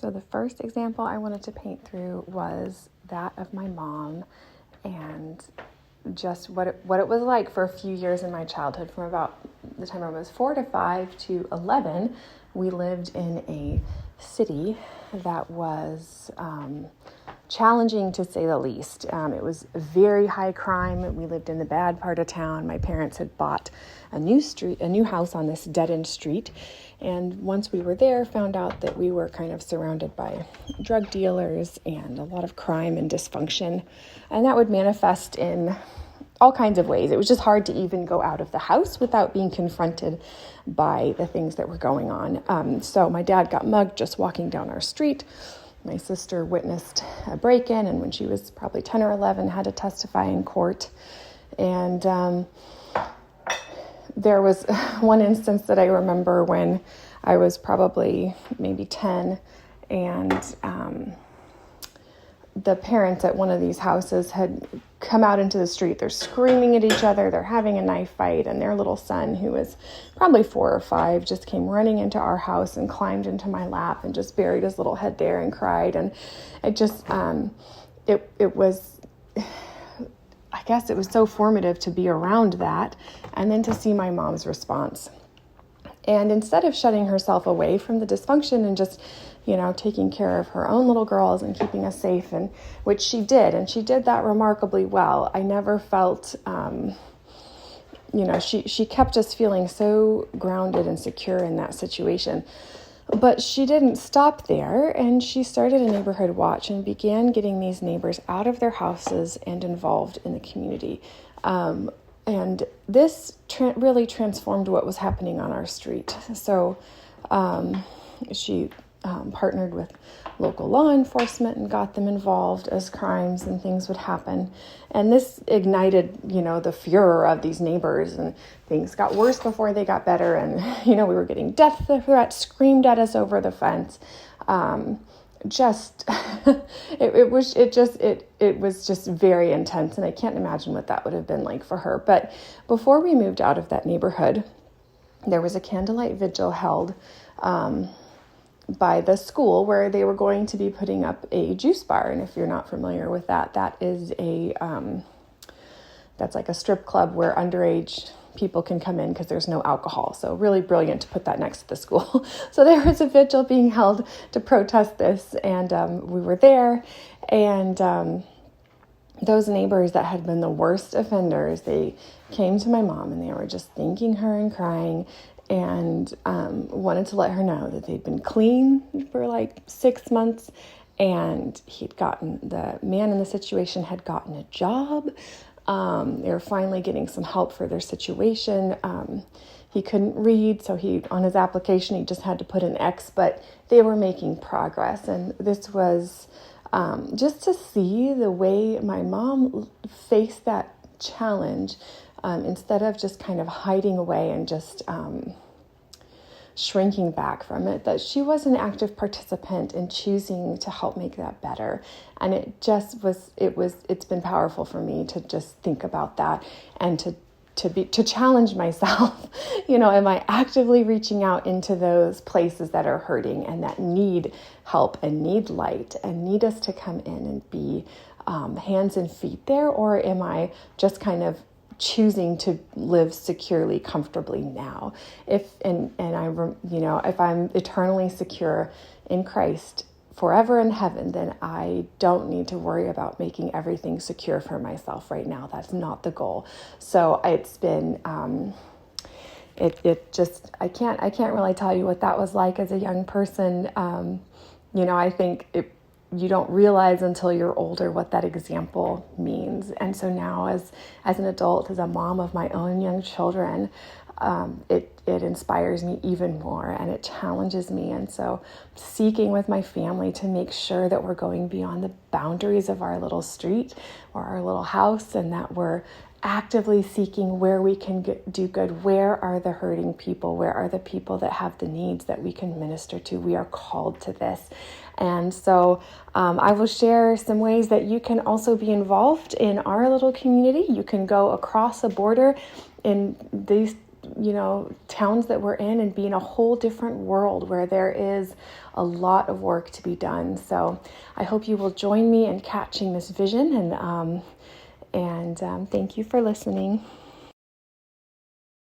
So the first example I wanted to paint through was that of my mom and just what it was like for a few years in my childhood. From about the time I was 4 to 5 to 11, we lived in a city that was challenging to say the least. It was very high crime. We lived in the bad part of town. My parents had bought a new house on this dead-end street. And once we were there, found out that we were kind of surrounded by drug dealers and a lot of crime and dysfunction. And that would manifest in all kinds of ways. It was just hard to even go out of the house without being confronted by the things that were going on. So my dad got mugged just walking down our street. My sister witnessed a break-in, and when she was probably 10 or 11, had to testify in court. And there was one instance that I remember when I was probably maybe 10, and the parents at one of these houses had come out into the street. They're screaming at each other. They're having a knife fight, and their little son, who was probably 4 or 5, just came running into our house and climbed into my lap and just buried his little head there and cried. And it just, it was, I guess it was so formative to be around that, and then to see my mom's response. And instead of shutting herself away from the dysfunction and just, taking care of her own little girls and keeping us safe, and which she did, and she did that remarkably well. I never felt, she kept us feeling so grounded and secure in that situation. But she didn't stop there, and she started a neighborhood watch and began getting these neighbors out of their houses and involved in the community. And this really transformed what was happening on our street. So she partnered with local law enforcement and got them involved as crimes and things would happen. And this ignited, the furor of these neighbors, and things got worse before they got better. And, we were getting death threats screamed at us over the fence. It was just very intense, and I can't imagine what that would have been like for her. But before we moved out of that neighborhood, there was a candlelight vigil held by the school where they were going to be putting up a juice bar. And if you're not familiar with that, that is that's like a strip club where underage people can come in because there's no alcohol. So really brilliant to put that next to the school. So there was a vigil being held to protest this, and we were there, and those neighbors that had been the worst offenders, they came to my mom and they were just thanking her and crying, and wanted to let her know that they'd been clean for like 6 months, and the man in the situation had gotten a job. They were finally getting some help for their situation. He couldn't read, so on his application, he just had to put an X, but they were making progress. And this was just to see the way my mom faced that challenge, instead of just kind of hiding away and just shrinking back from it, that she was an active participant in choosing to help make that better. And it's been powerful for me to just think about that, and to challenge myself. Am I actively reaching out into those places that are hurting and that need help and need light and need us to come in and be hands and feet there? Or am I just kind of choosing to live securely, comfortably now? If I'm eternally secure in Christ forever in heaven, then I don't need to worry about making everything secure for myself right now. That's not the goal. So it's been, I can't really tell you what that was like as a young person. I think you don't realize until you're older what that example means. And so now as an adult, as a mom of my own young children, it inspires me even more, and it challenges me. And so seeking with my family to make sure that we're going beyond the boundaries of our little street or our little house, and that we're actively seeking where we can do good. Where are the hurting people? Where are the people that have the needs that we can minister to? We are called to this. And so I will share some ways that you can also be involved in our little community. You can go across a border in these towns that we're in and be in a whole different world where there is a lot of work to be done. So I hope you will join me in catching this vision, and thank you for listening.